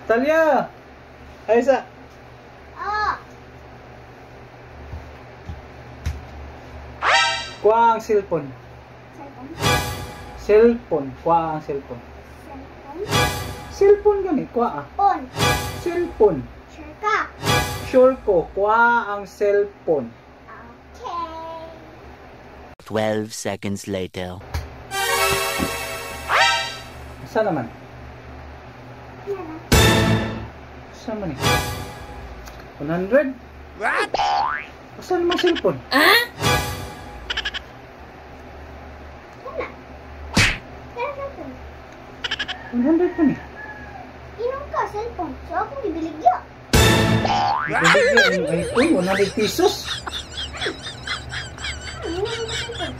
Talia! Ay, isa. Kuha ang cellphone. Cellphone. Kuha ang cellphone. Cellphone gani. Kuha ah. Cellphone. Sure ko. Kuha ang cellphone. 12 seconds later. Saan naman? Saan man eh? 100? What? Saan naman cellphone? 100 pa ni. Inom ka, cellphone. So, akong bibiligyo. Bibiligyo yung iPhone, 100 pesos. Inom ka, cellphone.